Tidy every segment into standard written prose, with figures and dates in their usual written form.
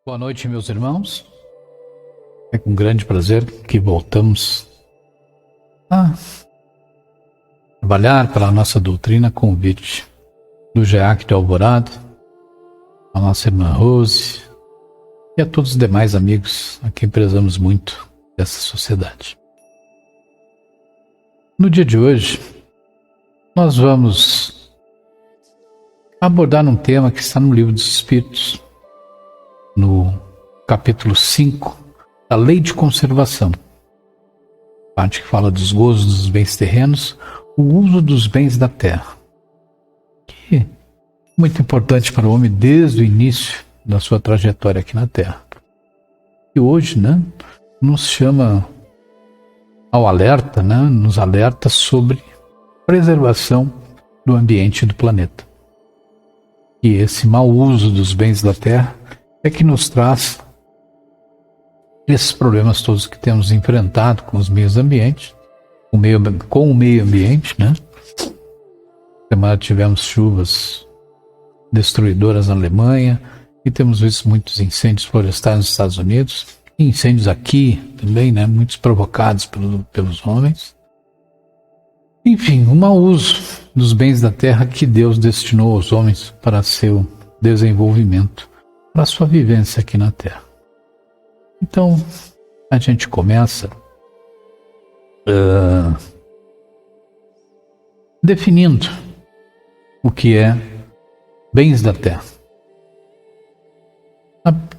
Boa noite, meus irmãos. É com grande prazer que voltamos a trabalhar pela nossa doutrina, convite do GEAC de Alvorada, a nossa irmã Rose e a todos os demais amigos a quem prezamos muito dessa sociedade. No dia de hoje, nós vamos abordar um tema que está no Livro dos Espíritos, no capítulo 5, da Lei de Conservação. Parte que fala dos gozos dos bens terrenos, o uso dos bens da terra. Que é muito importante para o homem desde o início da sua trajetória aqui na Terra. E hoje, nos chama ao alerta, nos alerta sobre preservação do ambiente e do planeta. E esse mau uso dos bens da terra é que nos traz esses problemas todos que temos enfrentado com os meios ambientes, com o meio ambiente, Semana tivemos chuvas destruidoras na Alemanha e temos visto muitos incêndios florestais nos Estados Unidos, e incêndios aqui também, muitos provocados pelos homens. Enfim, o mau uso dos bens da terra que Deus destinou aos homens para seu desenvolvimento, para a sua vivência aqui na Terra. Então, a gente começa definindo o que é bens da Terra.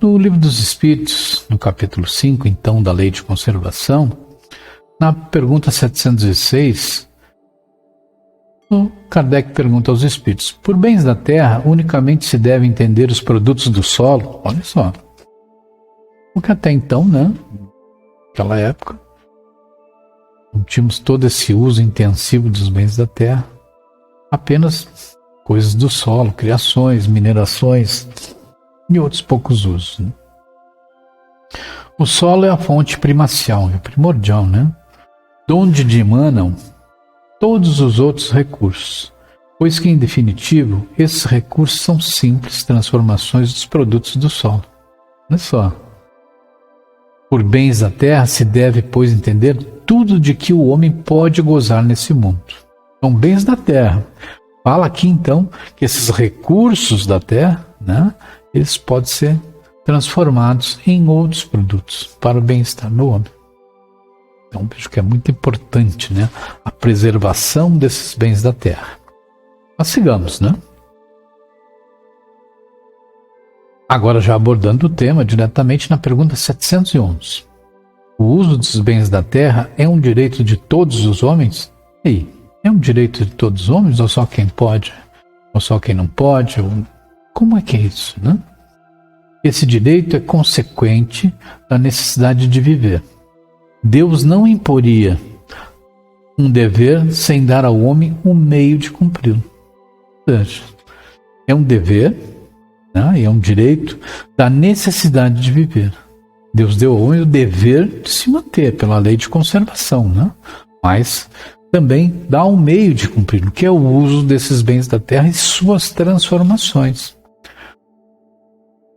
No Livro dos Espíritos, no capítulo 5, então, da Lei de Conservação, na pergunta 706, o Kardec pergunta aos Espíritos: por bens da terra, unicamente se deve entender os produtos do solo? Olha só. Porque até então, naquela época, não tínhamos todo esse uso intensivo dos bens da terra, apenas coisas do solo, criações, minerações e outros poucos usos. O solo é a fonte primacial, é primordial, de onde emanam todos os outros recursos, pois que, em definitivo, esses recursos são simples transformações dos produtos do solo. Olha só. Por bens da terra se deve, pois, entender tudo de que o homem pode gozar nesse mundo. São bens da terra. Fala aqui, então, que esses recursos da terra, eles podem ser transformados em outros produtos para o bem-estar do homem. Então, vejo que é muito importante, a preservação desses bens da terra. Mas sigamos, Agora já abordando o tema diretamente na pergunta 711. O uso dos bens da terra é um direito de todos os homens? E aí, é um direito de todos os homens ou só quem pode? Ou só quem não pode? Como é que é isso, Esse direito é consequente da necessidade de viver. Deus não imporia um dever sem dar ao homem um meio de cumpri-lo. Ou seja, é um dever, e é um direito da necessidade de viver. Deus deu ao homem o dever de se manter pela lei de conservação, mas também dá um meio de cumpri-lo, que é o uso desses bens da terra e suas transformações.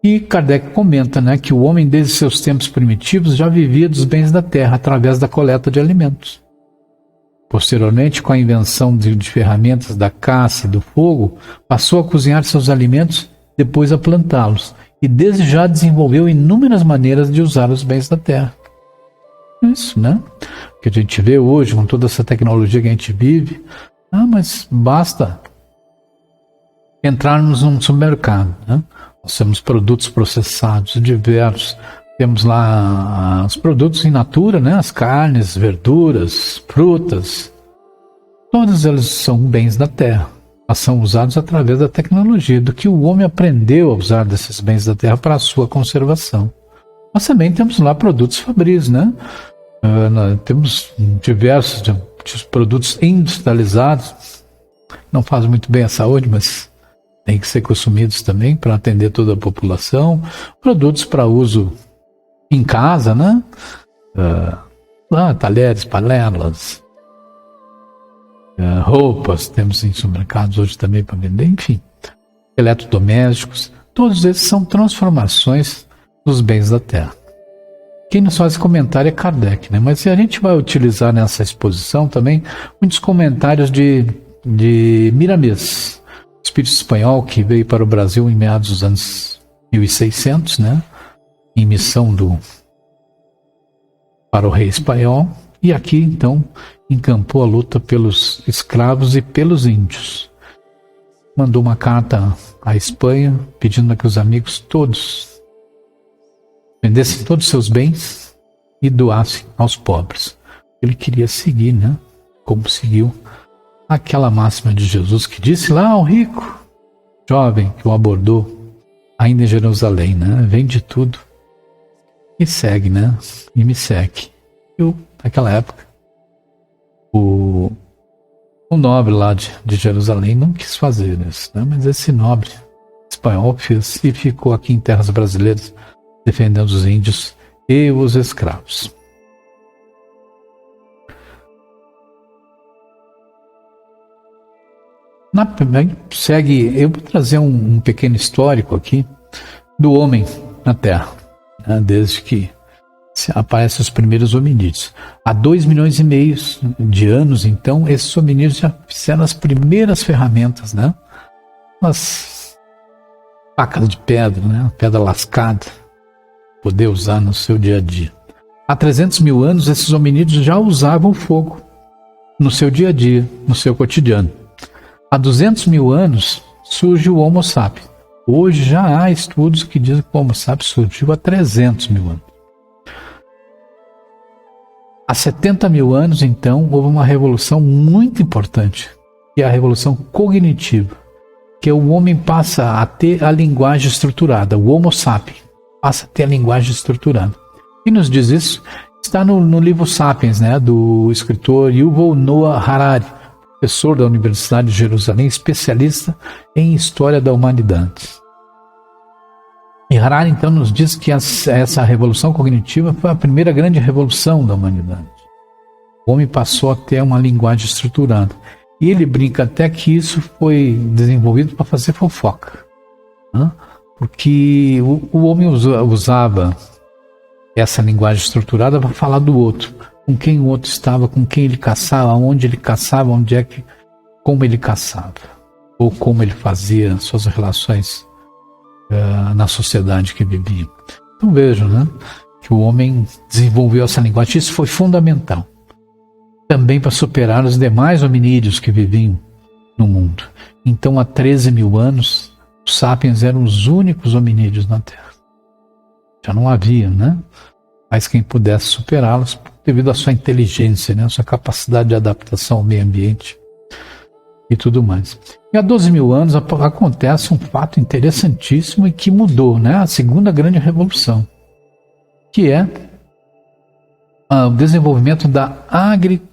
E Kardec comenta, que o homem desde seus tempos primitivos já vivia dos bens da terra através da coleta de alimentos. Posteriormente, com a invenção de ferramentas da caça e do fogo, passou a cozinhar seus alimentos, depois a plantá-los, e desde já desenvolveu inúmeras maneiras de usar os bens da terra. Isso, que a gente vê hoje com toda essa tecnologia que a gente vive. Mas basta entrarmos num supermercado, Nós temos produtos processados diversos. Temos lá os produtos in natura, as carnes, verduras, frutas. Todos eles são bens da terra. Mas são usados através da tecnologia, do que o homem aprendeu a usar desses bens da terra para a sua conservação. Mas também temos lá produtos fabris, temos diversos produtos industrializados. Não faz muito bem à saúde, mas tem que ser consumidos também para atender toda a população. Produtos para uso em casa, talheres, panelas, roupas, temos em supermercados hoje também para vender, enfim. Eletrodomésticos, todos esses são transformações dos bens da terra. Quem nos faz comentário é Kardec, né? Mas a gente vai utilizar nessa exposição também muitos comentários de Miramês, espírito espanhol que veio para o Brasil em meados dos anos 1600, né? Em missão para o rei espanhol, e aqui então encampou a luta pelos escravos e pelos índios. Mandou uma carta à Espanha pedindo que os amigos todos vendessem todos os seus bens e doassem aos pobres. Ele queria seguir, né? Como seguiu aquela máxima de Jesus que disse lá ao rico jovem que o abordou ainda em Jerusalém, né? Vende tudo e segue, né? E me segue. E naquela época, o nobre lá de Jerusalém não quis fazer isso, né? Mas esse nobre espanhol fez e ficou aqui em terras brasileiras defendendo os índios e os escravos. Segue, eu vou trazer um pequeno histórico aqui do homem na Terra, né? Desde que aparecem os primeiros hominídeos. Há 2,5 milhões de anos, então, esses hominídeos já fizeram as primeiras ferramentas, né? Umas facas de pedra, né? Pedra lascada, poder usar no seu dia a dia. Há 300 mil anos, esses hominídeos já usavam fogo no seu dia a dia, no seu cotidiano. Há 200 mil anos surge o Homo sapiens. Hoje já há estudos que dizem que o Homo sapiens surgiu há 300 mil anos. Há 70 mil anos, então, houve uma revolução muito importante, que é a revolução cognitiva, que o homem passa a ter a linguagem estruturada, o Homo sapiens passa a ter a linguagem estruturada. Quem nos diz isso está no livro Sapiens, né, do escritor Yuval Noah Harari, professor da Universidade de Jerusalém, especialista em história da humanidade. E Harari, então, nos diz que essa revolução cognitiva foi a primeira grande revolução da humanidade. O homem passou a ter uma linguagem estruturada. E ele brinca até que isso foi desenvolvido para fazer fofoca, né? Porque o homem usava essa linguagem estruturada para falar do outro, com quem o outro estava, com quem ele caçava, onde ele caçava, como ele caçava, ou como ele fazia suas relações na sociedade que vivia. Então vejam, né, que o homem desenvolveu essa linguagem. Isso foi fundamental também para superar os demais hominídeos que viviam no mundo. Então, há 13 mil anos, os sapiens eram os únicos hominídeos na Terra. Já não havia, né, mais quem pudesse superá-los devido à sua inteligência, né, à sua capacidade de adaptação ao meio ambiente e tudo mais. E há 12 mil anos acontece um fato interessantíssimo e que mudou, né, a segunda grande revolução, que é o desenvolvimento da agricultura.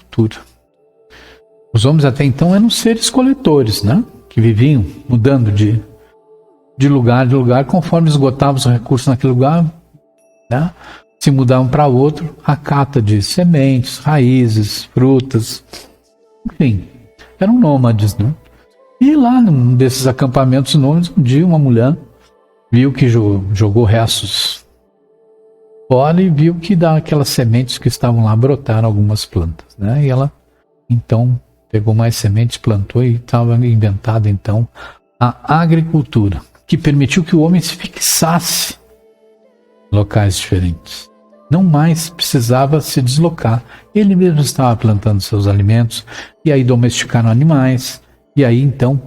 Os homens até então eram seres coletores, né, que viviam mudando de lugar conforme esgotavam os recursos naquele lugar, né, se mudavam para outro, a cata de sementes, raízes, frutas, enfim, eram nômades, né? E lá num desses acampamentos nômades, um dia uma mulher viu que jogou restos fora e viu que daquelas sementes que estavam lá brotaram algumas plantas, né? E ela então pegou mais sementes, plantou e estava inventada então a agricultura, que permitiu que o homem se fixasse em locais diferentes. Não mais precisava se deslocar. Ele mesmo estava plantando seus alimentos, e aí domesticaram animais, e aí então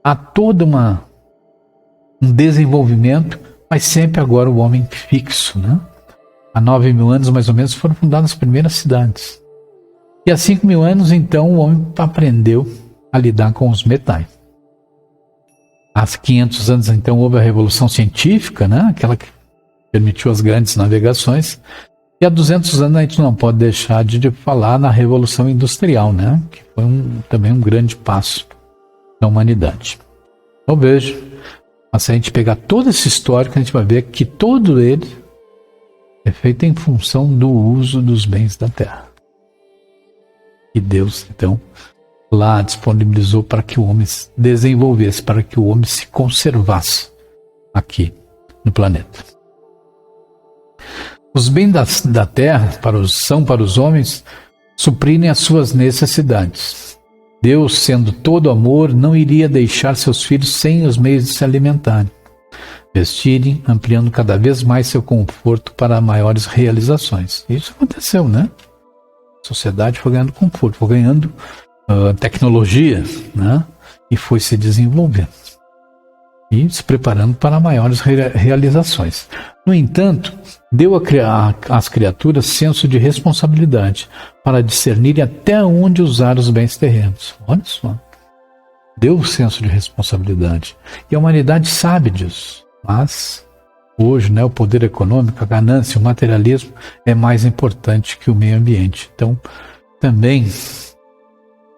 há todo um desenvolvimento, mas sempre agora o homem fixo, né? Há 9 mil anos, mais ou menos, foram fundadas as primeiras cidades. E há 5 mil anos, então, o homem aprendeu a lidar com os metais. Há 500 anos, então, houve a Revolução Científica, né? Aquela que permitiu as grandes navegações. E há 200 anos a gente não pode deixar de falar na Revolução Industrial, né? Que foi também um grande passo da humanidade. Então veja, se a gente pegar todo esse histórico, a gente vai ver que todo ele é feito em função do uso dos bens da terra. E Deus, então, lá disponibilizou para que o homem se desenvolvesse, para que o homem se conservasse aqui no planeta. Os bens da terra são para os homens suprirem as suas necessidades. Deus, sendo todo amor, não iria deixar seus filhos sem os meios de se alimentarem, vestirem, ampliando cada vez mais seu conforto para maiores realizações. Isso aconteceu, né? A sociedade foi ganhando conforto, foi ganhando tecnologia, né? E foi se desenvolvendo e se preparando para maiores realizações. No entanto, deu às criaturas senso de responsabilidade para discernirem até onde usar os bens terrenos. Olha só. Deu o senso de responsabilidade. E a humanidade sabe disso. Mas, hoje, né, o poder econômico, a ganância, o materialismo é mais importante que o meio ambiente. Então, também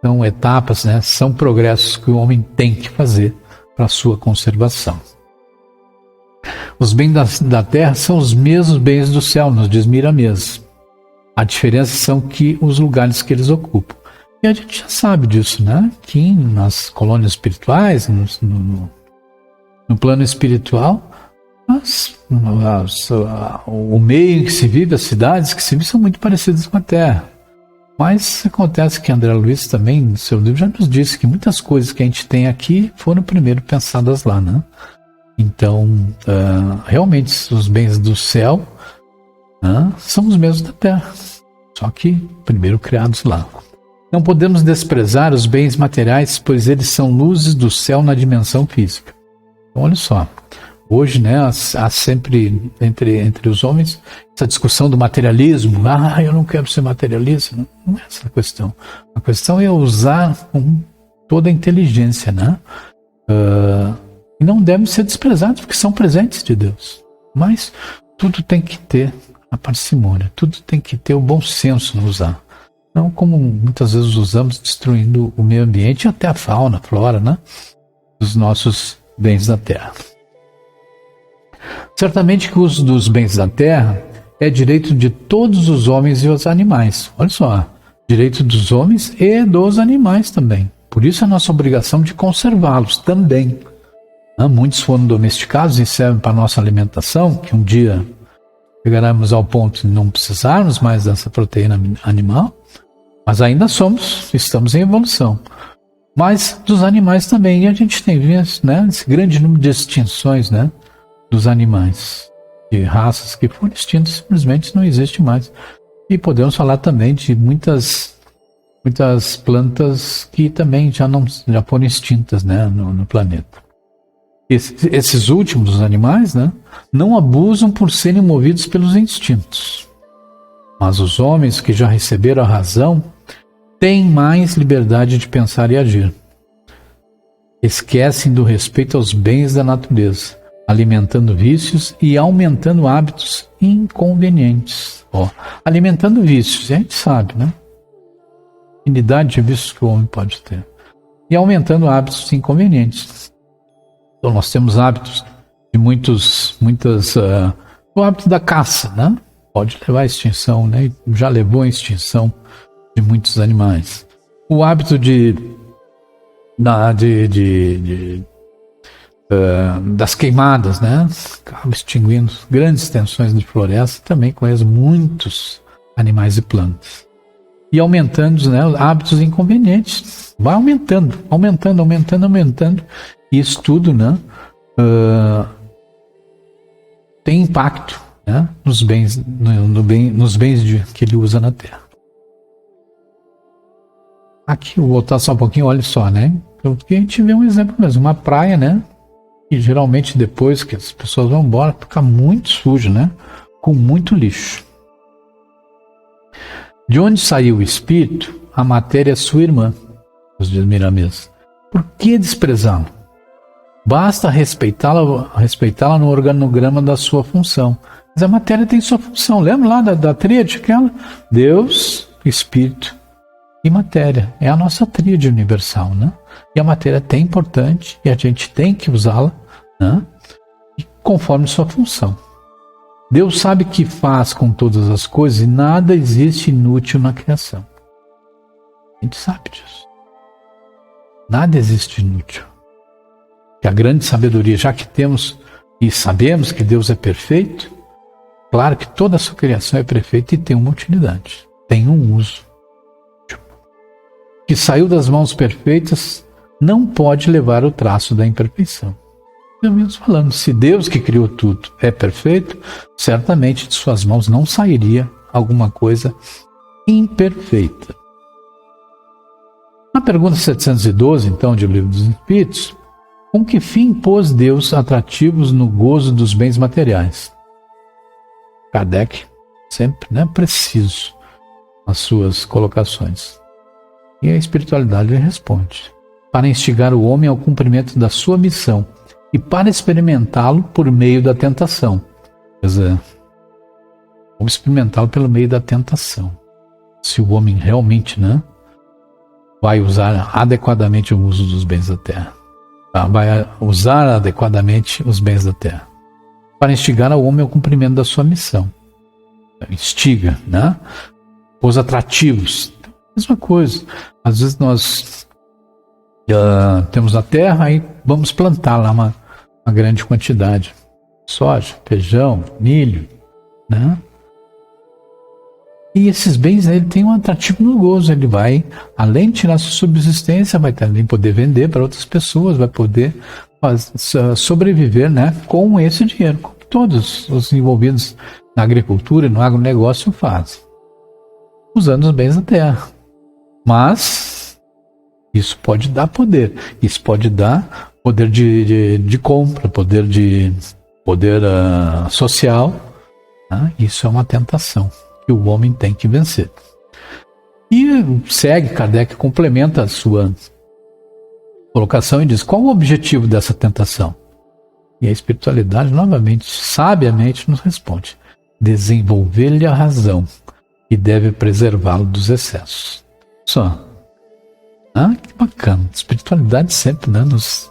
são etapas, né, são progressos que o homem tem que fazer para a sua conservação. Os bens da terra são os mesmos bens do céu, nos diz Miramês. A diferença são que os lugares que eles ocupam. E a gente já sabe disso, né? Que nas colônias espirituais, no plano espiritual, o meio em que se vive, as cidades que se vivem são muito parecidas com a terra. Mas acontece que André Luiz também, no seu livro, já nos disse que muitas coisas que a gente tem aqui foram primeiro pensadas lá, né? Então, realmente, os bens do céu são os mesmos da terra, só que primeiro criados lá. Não podemos desprezar os bens materiais, pois eles são luzes do céu na dimensão física. Então, olha só. Hoje, né, há sempre entre os homens essa discussão do materialismo. Eu não quero ser materialista. Não é essa a questão. A questão é usar com toda a inteligência, né? E não devem ser desprezados, porque são presentes de Deus. Mas tudo tem que ter a parcimônia, tudo tem que ter o bom senso no usar. Não como muitas vezes usamos, destruindo o meio ambiente e até a fauna, a flora, né? Dos nossos bens da terra. Certamente que o uso dos bens da terra é direito de todos os homens e os animais. Olha só, direito dos homens e dos animais também. Por isso é nossa obrigação de conservá-los também. Muitos foram domesticados e servem para a nossa alimentação, que um dia chegaremos ao ponto de não precisarmos mais dessa proteína animal, mas ainda estamos em evolução. Mas dos animais também, e a gente tem visto, né, esse grande número de extinções, né, dos animais, de raças que foram extintas, simplesmente não existe mais. E podemos falar também de muitas plantas que também já foram extintas, né, no planeta. Esses últimos, os animais, né, não abusam por serem movidos pelos instintos. Mas os homens que já receberam a razão têm mais liberdade de pensar e agir. Esquecem do respeito aos bens da natureza, alimentando vícios e aumentando hábitos inconvenientes. Alimentando vícios, a gente sabe, né? Infinidade de vícios que o homem pode ter. E aumentando hábitos inconvenientes. Então nós temos hábitos de o hábito da caça, né? Pode levar à extinção, né? Já levou à extinção de muitos animais. O hábito das queimadas, né? Acaba extinguindo grandes extensões de floresta, também conheço muitos animais e plantas. E aumentando, né, hábitos inconvenientes. Vai aumentando. E isso tudo, né, tem impacto, né, nos bens, nos bens que ele usa na terra. Aqui, vou voltar só um pouquinho, olha só, né? Porque a gente vê um exemplo mesmo, uma praia, né? E geralmente depois que as pessoas vão embora, fica muito sujo, né? Com muito lixo. De onde saiu o espírito, a matéria é sua irmã, nos diz Miramês. Por que desprezá-la? Basta respeitá-la no organograma da sua função. Mas a matéria tem sua função. Lembra lá da tríade aquela? Deus, Espírito e matéria. É a nossa tríade universal, né? E a matéria é importante e a gente tem que usá-la, né? Conforme sua função. Deus sabe que faz com todas as coisas e nada existe inútil na criação. A gente sabe disso. Nada existe inútil. Que a grande sabedoria, já que temos e sabemos que Deus é perfeito, claro que toda a sua criação é perfeita e tem uma utilidade, tem um uso. Que saiu das mãos perfeitas não pode levar o traço da imperfeição. Eu mesmo falando, se Deus que criou tudo é perfeito, certamente de suas mãos não sairia alguma coisa imperfeita. Na pergunta 712, então, de O Livro dos Espíritos, com que fim pôs Deus atrativos no gozo dos bens materiais? Kardec, sempre preciso nas suas colocações. E a espiritualidade responde: para instigar o homem ao cumprimento da sua missão e para experimentá-lo por meio da tentação. Quer dizer, vamos experimentá-lo pelo meio da tentação. Se o homem realmente vai usar adequadamente o uso dos bens da terra. Vai usar adequadamente os bens da terra. Para instigar o homem ao cumprimento da sua missão. Instiga, os atrativos. Mesma coisa. Às vezes nós temos a terra e vamos plantar lá uma grande quantidade. Soja, feijão, milho, E esses bens, ele tem um atrativo no gozo. Ele vai, além de tirar sua subsistência, vai também poder vender para outras pessoas, vai poder sobreviver, com esse dinheiro, como todos os envolvidos na agricultura e no agronegócio fazem, usando os bens da terra. Mas isso pode dar poder, isso pode dar poder de compra, poder social. Isso é uma tentação que o homem tem que vencer. E segue, Kardec complementa a sua colocação e diz: qual o objetivo dessa tentação? E a espiritualidade, novamente, sabiamente nos responde: desenvolver-lhe a razão e deve preservá-lo dos excessos. Só. Que bacana. A espiritualidade sempre nos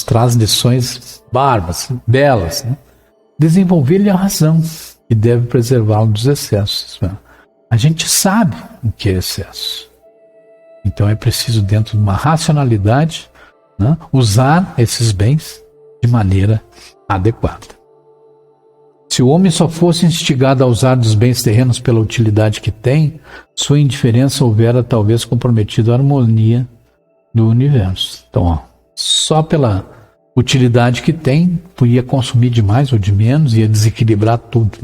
traz lições bárbaras, belas. Desenvolver-lhe a razão e deve preservá-lo dos excessos. A gente sabe o que é excesso. Então é preciso, dentro de uma racionalidade, usar esses bens de maneira adequada. Se o homem só fosse instigado a usar dos bens terrenos pela utilidade que tem, sua indiferença houvera talvez comprometido a harmonia do universo. Então, só pela utilidade que tem, ia consumir de mais ou de menos, ia desequilibrar tudo,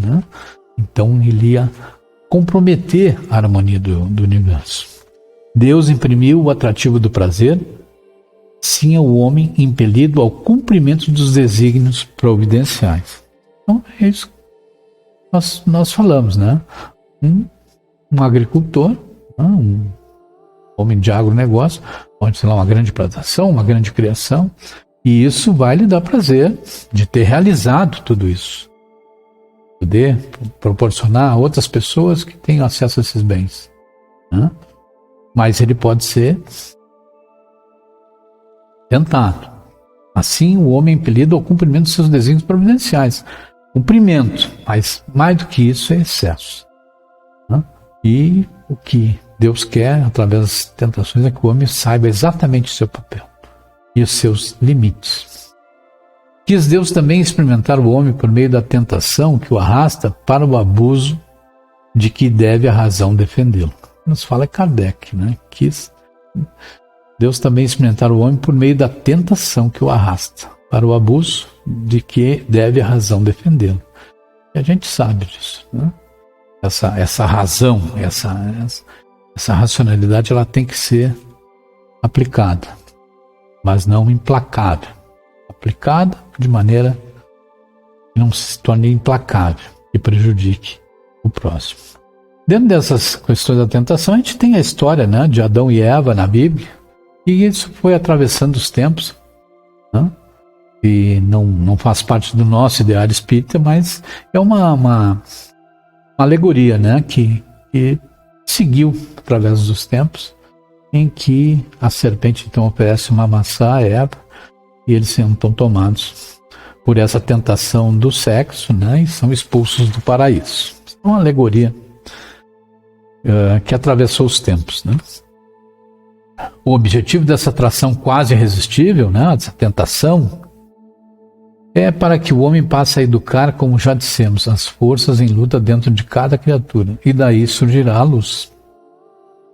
Então ele ia comprometer a harmonia do universo. Deus imprimiu o atrativo do prazer, sim o homem impelido ao cumprimento dos desígnios providenciais. Então é isso que nós falamos, Um agricultor, um homem de agronegócio, pode ser uma grande plantação, uma grande criação, e isso vai lhe dar prazer de ter realizado tudo isso. Poder proporcionar a outras pessoas que tenham acesso a esses bens. Mas ele pode ser tentado. Assim, o homem é impelido ao cumprimento dos seus desígnios providenciais. Cumprimento, mas mais do que isso é excesso. E o que Deus quer, através das tentações, é que o homem saiba exatamente o seu papel e os seus limites. Quis Deus também experimentar o homem por meio da tentação que o arrasta para o abuso de que deve a razão defendê-lo. Nos fala Kardec, Quis Deus também experimentar o homem por meio da tentação que o arrasta para o abuso de que deve a razão defendê-lo. E a gente sabe disso, Essa razão, essa racionalidade, ela tem que ser aplicada, mas não implacável. Aplicada de maneira que não se torne implacável e prejudique o próximo. Dentro dessas questões da tentação, a gente tem a história de Adão e Eva na Bíblia, e isso foi atravessando os tempos, e não faz parte do nosso ideário espírita, mas é uma alegoria que seguiu através dos tempos, em que a serpente então oferece uma maçã a Eva e eles estão tomados por essa tentação do sexo, e são expulsos do paraíso. É uma alegoria que atravessou os tempos. O objetivo dessa atração quase irresistível, dessa tentação, É para que o homem passe a educar, como já dissemos, as forças em luta dentro de cada criatura, e daí surgirá a luz,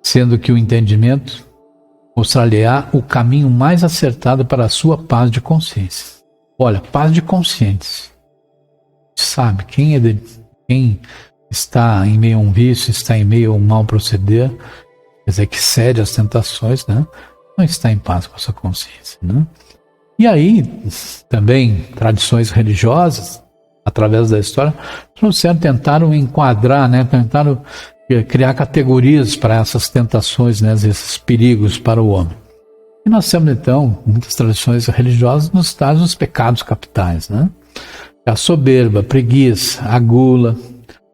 sendo que o entendimento mostrar-lhe-á o caminho mais acertado para a sua paz de consciência. Olha, paz de consciência. Sabe, quem está em meio a um vício, está em meio a um mau proceder, quer dizer, que cede às tentações, né? Não está em paz com a sua consciência, né? E aí, também, tradições religiosas, através da história, tentaram enquadrar, né? Tentaram criar categorias para essas tentações, né? Esses perigos para o homem. E nós temos, então, muitas tradições religiosas nos trazem os pecados capitais, né? A soberba, a preguiça, a gula,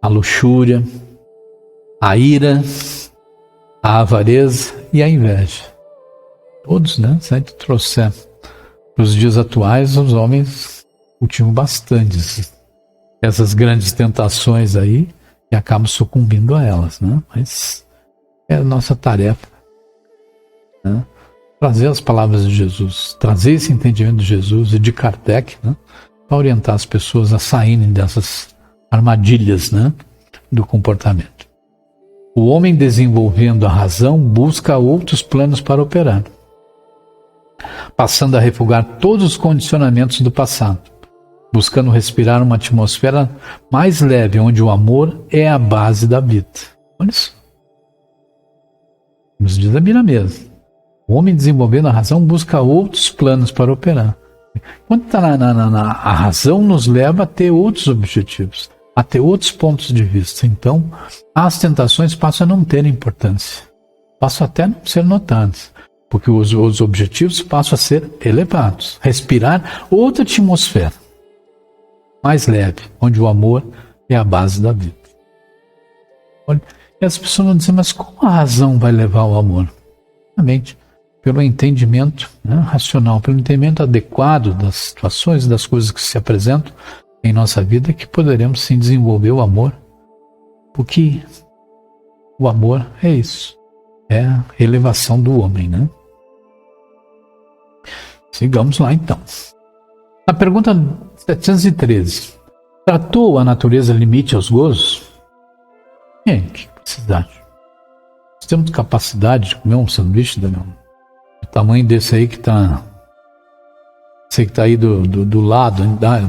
a luxúria, a ira, a avareza e a inveja. Todos, né? Se a gente trouxer para os dias atuais, os homens cultivam bastante essas grandes tentações aí e acabam sucumbindo a elas, né? Mas é a nossa tarefa, né? Trazer as palavras de Jesus, trazer esse entendimento de Jesus e de Kardec, né? Para orientar as pessoas a saírem dessas armadilhas, né? Do comportamento. O homem, desenvolvendo a razão, busca outros planos para operar, passando a refugar todos os condicionamentos do passado, buscando respirar uma atmosfera mais leve, onde o amor é a base da vida. Olha isso. Nos diz a Bíblia mesmo. O homem, desenvolvendo a razão, busca outros planos para operar. Quando está a razão, nos leva a ter outros objetivos, a ter outros pontos de vista. Então, as tentações passam a não ter importância, passam até a não ser notadas, porque os objetivos passam a ser elevados. Respirar outra atmosfera mais leve, onde o amor é a base da vida. Olha, e as pessoas vão dizer, mas como a razão vai levar ao amor? Realmente, pelo entendimento, né, racional, pelo entendimento adequado das situações, das coisas que se apresentam em nossa vida, que poderemos sim desenvolver o amor, porque o amor é isso, é a elevação do homem, né? Sigamos lá então. Na pergunta 713, tratou a natureza limite aos gozos? Que necessidade? Nós temos capacidade de comer um sanduíche, Daniel? O tamanho desse aí que está... Esse que está aí do lado,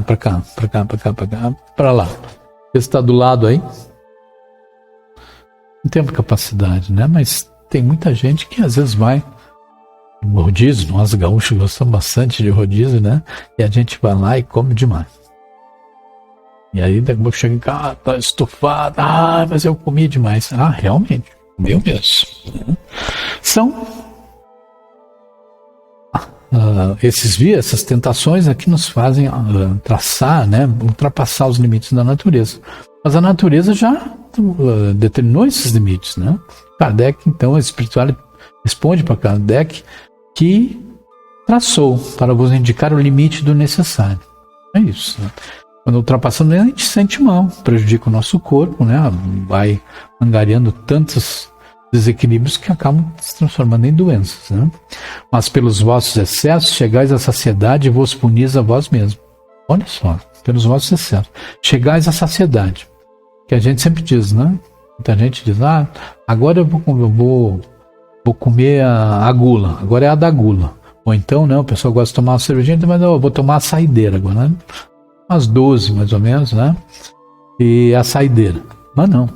para cá, para lá. Esse está do lado aí. Não temos capacidade, né? Mas tem muita gente que às vezes vai no rodízio, nós gaúchos gostamos bastante de rodízio, né? E a gente vai lá e come demais. E aí daqui a pouco chega em casa, tá estufado, mas eu comi demais. Realmente, comeu mesmo. São essas tentações aqui nos fazem traçar, né, ultrapassar os limites da natureza. Mas a natureza já determinou esses limites, né? Kardec, então, a espiritualidade responde para Kardec que traçou para vos indicar o limite do necessário. É isso, né? Quando ultrapassamos, a gente sente mal, prejudica o nosso corpo, né? Vai angariando tantos desequilíbrios que acabam se transformando em doenças, né? Mas pelos vossos excessos chegais à saciedade e vos punis a vós mesmos. Olha só, pelos vossos excessos chegais à saciedade, que a gente sempre diz, né? Muita gente diz, agora eu vou comer a gula, agora é a da gula. Ou então, não, o pessoal gosta de tomar uma cervejinha, mas eu vou tomar a saideira agora, né? Umas 12 mais ou menos, né? E a saideira. Mas não.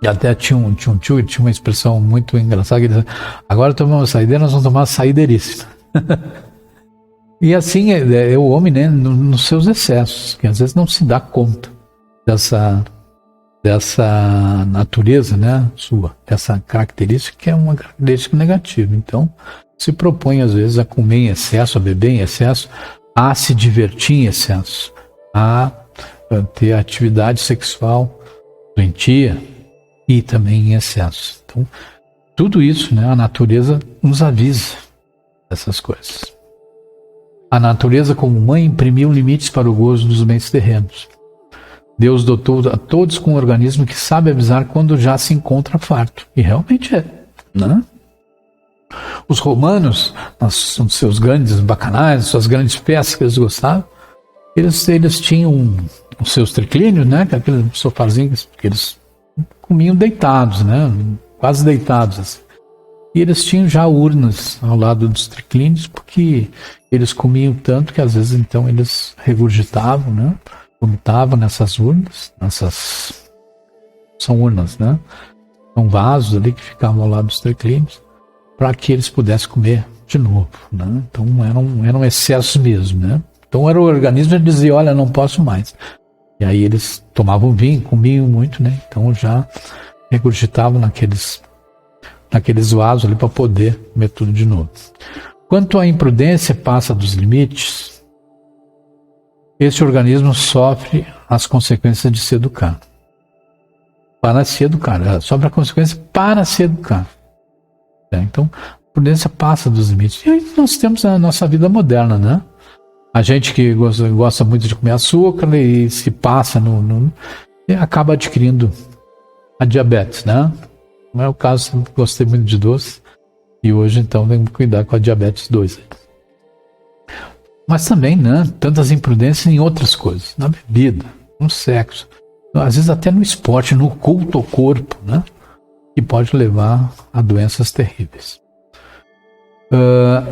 E até tinha um tio que tinha uma expressão muito engraçada, que ele dizia, agora tomamos saideira, nós vamos tomar a saideríssima. E assim é o homem, né, nos seus excessos, que às vezes não se dá conta dessa natureza, né, sua, essa característica que é uma característica negativa. Então, se propõe às vezes a comer em excesso, a beber em excesso, a se divertir em excesso, a ter atividade sexual doentia e também em excesso. Então, tudo isso, né, a natureza nos avisa dessas coisas. A natureza, como mãe, imprimiu limites para o gozo dos bens terrenos. Deus dotou a todos com um organismo que sabe avisar quando já se encontra farto. E realmente é, né? Os romanos, nos seus grandes bacanais, suas grandes festas que eles gostavam, eles tinham os seus triclínios, né? Aqueles sofazinhos que eles comiam deitados, né? Quase deitados, assim. E eles tinham já urnas ao lado dos triclínios, porque eles comiam tanto que às vezes então eles regurgitavam, né? Vomitavam nessas urnas, são urnas, né? São vasos ali que ficavam ao lado dos triclínios, para que eles pudessem comer de novo, né? Então eram excessos mesmo, né? Então era o organismo que dizia, olha, não posso mais. E aí eles tomavam vinho, comiam muito, né? Então já regurgitavam naqueles vasos ali para poder comer tudo de novo. Quanto à imprudência passa dos limites, esse organismo sofre as consequências de se educar. Para se educar, sofre a consequência para se educar. Então, a prudência passa dos limites. E aí nós temos a nossa vida moderna, né? A gente que gosta muito de comer açúcar e se passa acaba adquirindo a diabetes, né? Não é o caso, sempre gostei muito de doce e hoje então tenho que cuidar com a diabetes 2. Mas também, né? Tantas imprudências em outras coisas, na bebida, no sexo, às vezes até no esporte, no culto ao corpo, né? Que pode levar a doenças terríveis.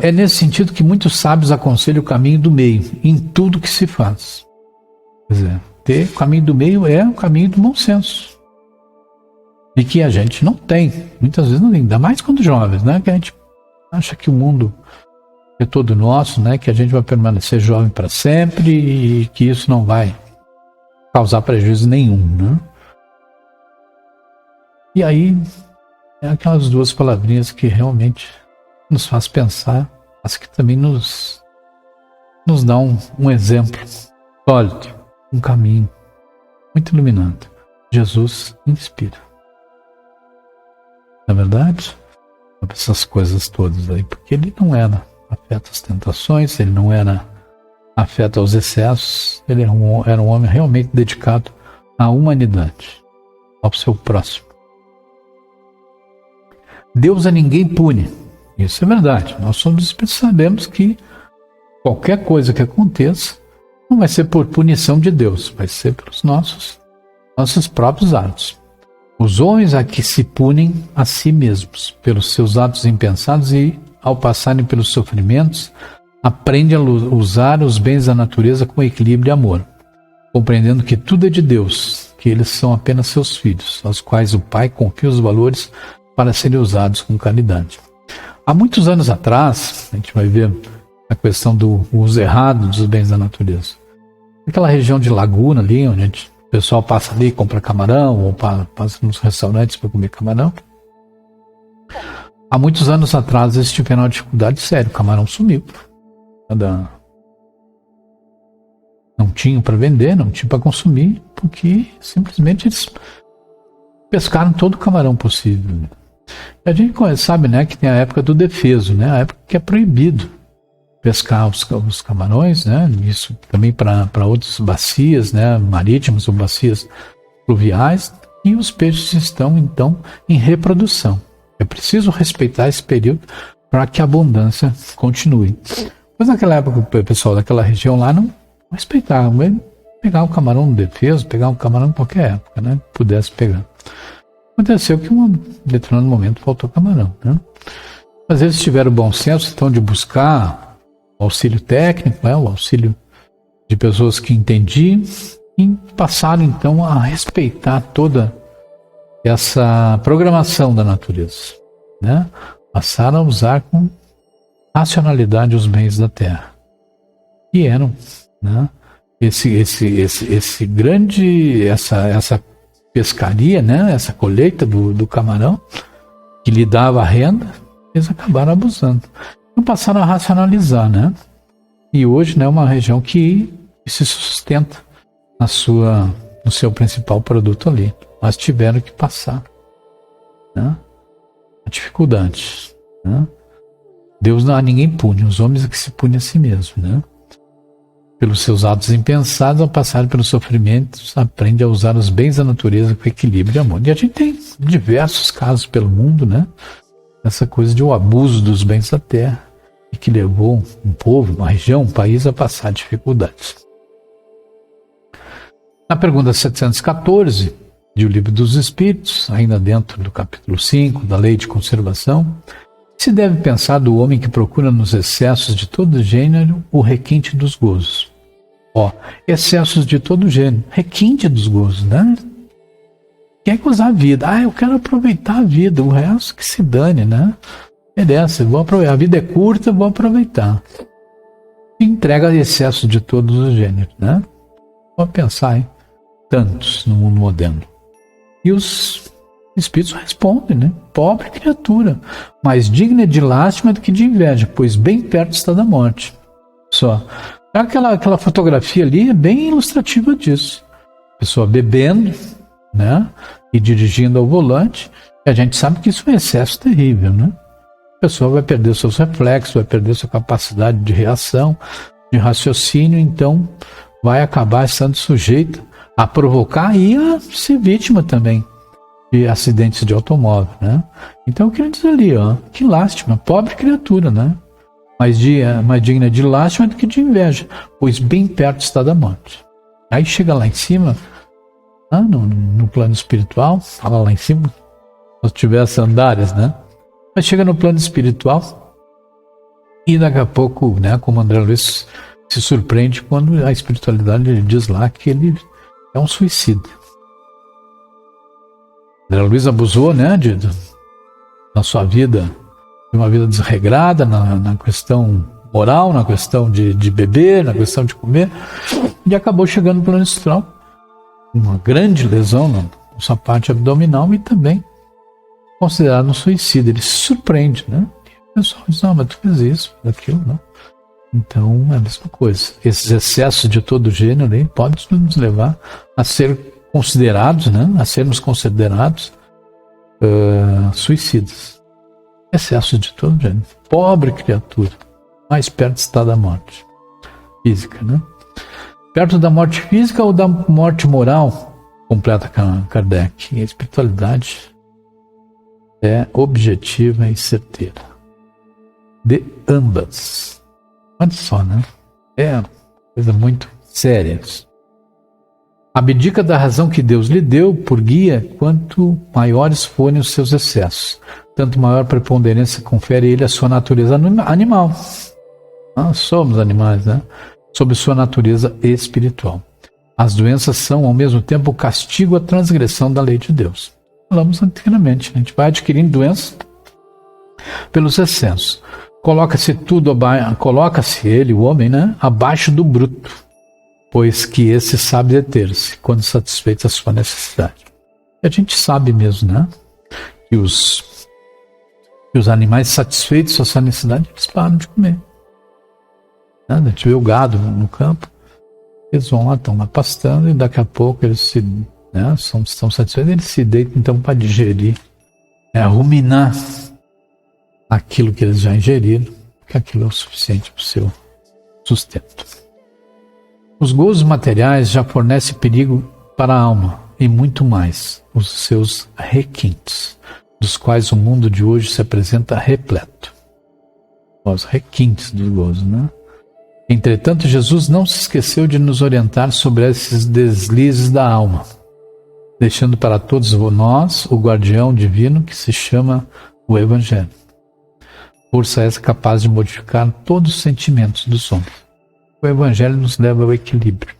É nesse sentido que muitos sábios aconselham o caminho do meio em tudo que se faz. Quer dizer, ter o caminho do meio é o caminho do bom senso. E que a gente não tem, muitas vezes não tem, ainda mais quando jovens, né? Que a gente acha que o mundo é todo nosso, né? Que a gente vai permanecer jovem para sempre e que isso não vai causar prejuízo nenhum, né? E aí, é aquelas duas palavrinhas que realmente nos faz pensar, mas que também nos dão um exemplo sólido, um caminho muito iluminado. Jesus inspira. Na verdade, essas coisas todas aí, porque ele não era afeto às tentações, ele não era afeto aos excessos, ele era um homem realmente dedicado à humanidade, ao seu próximo. Deus a ninguém pune, isso é verdade. Nós sabemos que qualquer coisa que aconteça não vai ser por punição de Deus, vai ser pelos nossos próprios atos. Os homens aqui se punem a si mesmos, pelos seus atos impensados e, ao passarem pelos sofrimentos, aprendem a usar os bens da natureza com equilíbrio e amor, compreendendo que tudo é de Deus, que eles são apenas seus filhos, aos quais o Pai confia os valores para serem usados com caridade. Há muitos anos atrás, a gente vai ver a questão do uso errado dos bens da natureza. Aquela região de Laguna ali, onde o pessoal passa ali e compra camarão, ou passa nos restaurantes para comer camarão. Há muitos anos atrás eles tiveram uma dificuldade séria, o camarão sumiu. Não tinham para vender, não tinham para consumir, porque simplesmente eles pescaram todo o camarão possível. E a gente sabe, né, que tem a época do defeso, né, a época que é proibido pescar os camarões, né? Isso também para outras bacias, né? Marítimas ou bacias fluviais, e os peixes estão então em reprodução. É preciso respeitar esse período para que a abundância continue. Mas naquela época o pessoal daquela região lá não respeitava, pegar um camarão no defeso, pegar um camarão em qualquer época, né? Pudesse pegar. Aconteceu que em um determinado momento faltou camarão, né? Mas eles tiveram o bom senso então de buscar o auxílio técnico, o auxílio de pessoas que entendiam e passaram então a respeitar toda essa programação da natureza, né? Passaram a usar com racionalidade os bens da terra. E eram, né? Esse grande, essa pescaria, né? Essa colheita do camarão que lhe dava renda, eles acabaram abusando. Passaram a racionalizar, né? E hoje, né, é uma região que se sustenta no seu principal produto ali. Mas tiveram que passar, né, a dificuldade, né? Deus a ninguém pune, os homens é que se punem a si mesmo, né? Pelos seus atos impensados, ao passar pelos sofrimentos, aprende a usar os bens da natureza com equilíbrio e amor. E a gente tem diversos casos pelo mundo, né? essa coisa de o abuso dos bens da terra e que levou um povo, uma região, um país a passar dificuldades. Na pergunta 714 de O Livro dos Espíritos, ainda dentro do capítulo 5 da Lei de Conservação, se deve pensar do homem que procura nos excessos de todo gênero o requinte dos gozos. Excessos de todo gênero, requinte dos gozos, né? Quer gozar a vida. Eu quero aproveitar a vida, o resto que se dane, né? Merece, vou aproveitar. A vida é curta, vou aproveitar. Entrega excesso de todos os gêneros, né? Pode pensar, hein? Tantos no mundo moderno. E os espíritos respondem, né? Pobre criatura, mais digna de lástima do que de inveja, pois bem perto está da morte. Só. Aquela fotografia ali é bem ilustrativa disso. Pessoa bebendo, né? E dirigindo ao volante. E a gente sabe que isso é um excesso terrível, né? A pessoa vai perder seus reflexos, vai perder sua capacidade de reação, de raciocínio, então vai acabar estando sujeita a provocar e a ser vítima também de acidentes de automóvel, né? Então eu queria dizer ali, que lástima, pobre criatura, né? Mais digna de lástima do que de inveja, pois bem perto está da morte. Aí chega lá em cima, no plano espiritual, fala lá em cima, se tivesse andares, né? Mas chega no plano espiritual e daqui a pouco, né, como André Luiz se surpreende quando a espiritualidade diz lá que ele é um suicida. André Luiz abusou, né, na sua vida, de uma vida desregrada, na questão moral, na questão de beber, na questão de comer, e acabou chegando no plano astral, uma grande lesão na sua parte abdominal e também considerado um suicida. Ele se surpreende, né? O pessoal diz, mas tu fez isso, aquilo, né? Então é a mesma coisa. Esses excessos de todo gênero aí podem nos levar a ser considerados, né? A sermos considerados suicidas. Excessos de todo gênero. Pobre criatura, mais perto está da morte física, né? Perto da morte física ou da morte moral? Completa Kardec. E a espiritualidade é objetiva e certeira. De ambas. Olha só, né? É coisa muito séria. Abdica da razão que Deus lhe deu por guia, quanto maiores forem os seus excessos, tanto maior preponderância confere ele à sua natureza animal. Nós somos animais, né? Sob sua natureza espiritual. As doenças são, ao mesmo tempo, o castigo à transgressão da lei de Deus. Falamos anteriormente, a gente vai adquirindo doenças pelos excessos. Coloca-se ele, o homem, né, abaixo do bruto, pois que esse sabe deter-se quando satisfeita a sua necessidade. E a gente sabe mesmo, né, que os animais satisfeitos a sua necessidade, eles param de comer. Né? A gente vê o gado no campo, eles vão lá, estão lá pastando e daqui a pouco eles estão satisfeitos, eles se deitam então para digerir, ruminar aquilo que eles já ingeriram, porque aquilo é o suficiente para o seu sustento. Os gozos materiais já fornecem perigo para a alma e muito mais os seus requintes, dos quais o mundo de hoje se apresenta repleto. Os requintes dos gozos, né? Entretanto, Jesus não se esqueceu de nos orientar sobre esses deslizes da alma, deixando para todos nós o guardião divino que se chama o Evangelho. Força essa capaz de modificar todos os sentimentos dos homens. O Evangelho nos leva ao equilíbrio,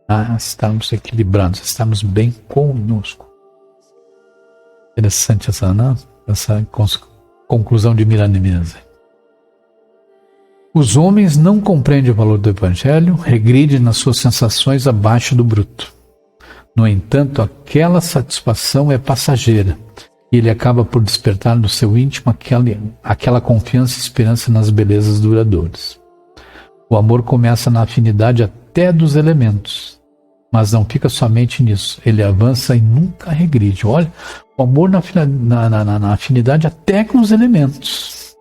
a estarmos equilibrados, a estarmos bem conosco. Interessante essa conclusão de Miranda Mesa. Os homens não compreendem o valor do Evangelho, regridem nas suas sensações abaixo do bruto. No entanto, aquela satisfação é passageira e ele acaba por despertar no seu íntimo aquela confiança e esperança nas belezas duradouras. O amor começa na afinidade até dos elementos, mas não fica somente nisso. Ele avança e nunca regride. Olha, o amor na afinidade até com os elementos.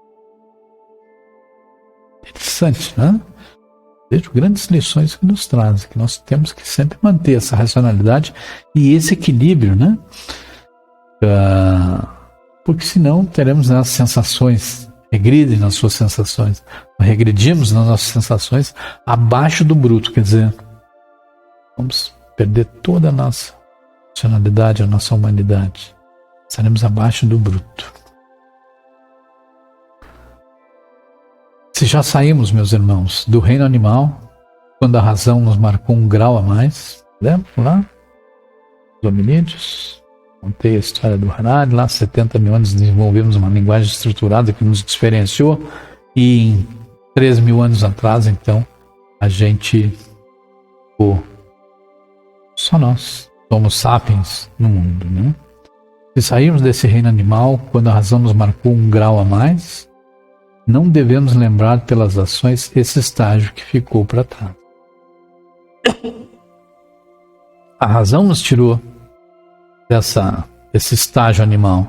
Interessante, né? Vejo grandes lições que nos trazem, que nós temos que sempre manter essa racionalidade e esse equilíbrio, né? porque senão teremos as sensações, regridem nas suas sensações, regredimos nas nossas sensações abaixo do bruto, quer dizer, vamos perder toda a nossa racionalidade, a nossa humanidade, estaremos abaixo do bruto. Se já saímos, meus irmãos, do reino animal, quando a razão nos marcou um grau a mais, lembra lá? Os hominídeos, contei a história do Harari, lá 70 mil anos desenvolvemos uma linguagem estruturada que nos diferenciou, e em 13 mil anos atrás, então, a gente, só nós, somos sapiens no mundo, né? Se sairmos desse reino animal, quando a razão nos marcou um grau a mais, não devemos lembrar pelas ações esse estágio que ficou para trás. A razão nos tirou desse estágio animal,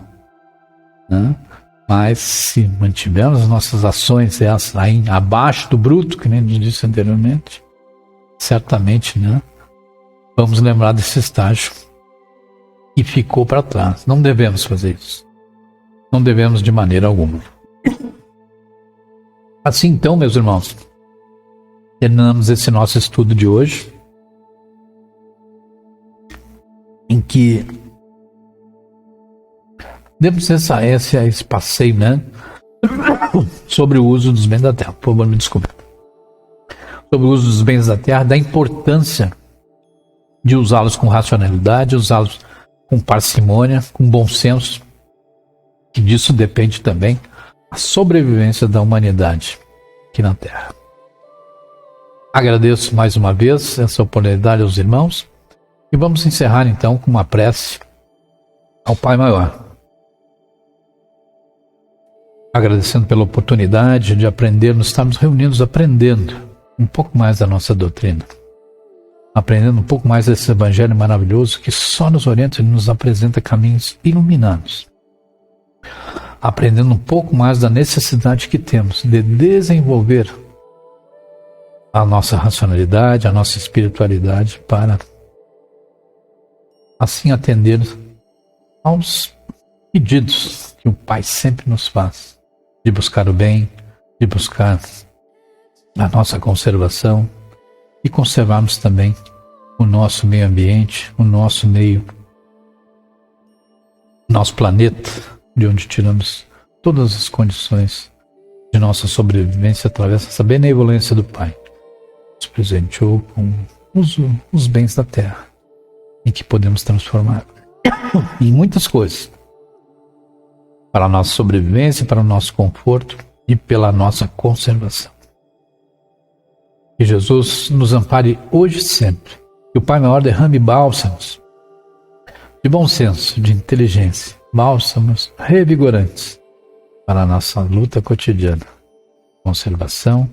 né? Mas se mantivermos as nossas ações aí abaixo do bruto, que nem eu disse anteriormente, certamente, né, vamos lembrar desse estágio que ficou para trás. Não devemos fazer isso. Não devemos de maneira alguma. Assim então, meus irmãos, terminamos esse nosso estudo de hoje, em que demos esse passeio, né, sobre o uso dos bens da terra. Por favor, me desculpe. Sobre o uso dos bens da terra, da importância de usá-los com racionalidade, usá-los com parcimônia, com bom senso, e disso depende também a sobrevivência da humanidade aqui na Terra. Agradeço mais uma vez essa oportunidade aos irmãos e vamos encerrar então com uma prece ao Pai Maior. Agradecendo pela oportunidade de aprender, nós estamos reunidos aprendendo um pouco mais da nossa doutrina, aprendendo um pouco mais desse Evangelho maravilhoso que só nos orienta e nos apresenta caminhos iluminados. Aprendendo um pouco mais da necessidade que temos de desenvolver a nossa racionalidade, a nossa espiritualidade, para assim atender aos pedidos que o Pai sempre nos faz, de buscar o bem, de buscar a nossa conservação e conservarmos também o nosso meio ambiente, o nosso meio, nosso planeta, de onde tiramos todas as condições de nossa sobrevivência através dessa benevolência do Pai. Nos presenteou com os bens da terra, em que podemos transformar em muitas coisas, para a nossa sobrevivência, para o nosso conforto e pela nossa conservação. Que Jesus nos ampare hoje e sempre. Que o Pai Maior derrame bálsamos de bom senso, de inteligência, bálsamos revigorantes para a nossa luta cotidiana, conservação,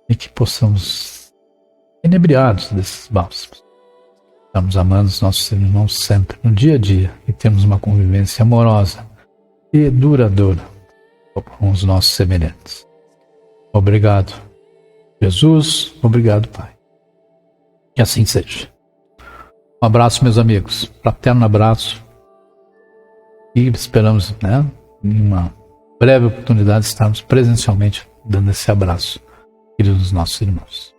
e que possamos, inebriados desses bálsamos, estamos amando os nossos irmãos sempre, no dia a dia, e temos uma convivência amorosa e duradoura com os nossos semelhantes. Obrigado, Jesus. Obrigado, Pai. Que assim seja. Um abraço, meus amigos. Fraterno abraço. E esperamos, né, em uma breve oportunidade, estarmos presencialmente dando esse abraço, queridos nossos irmãos.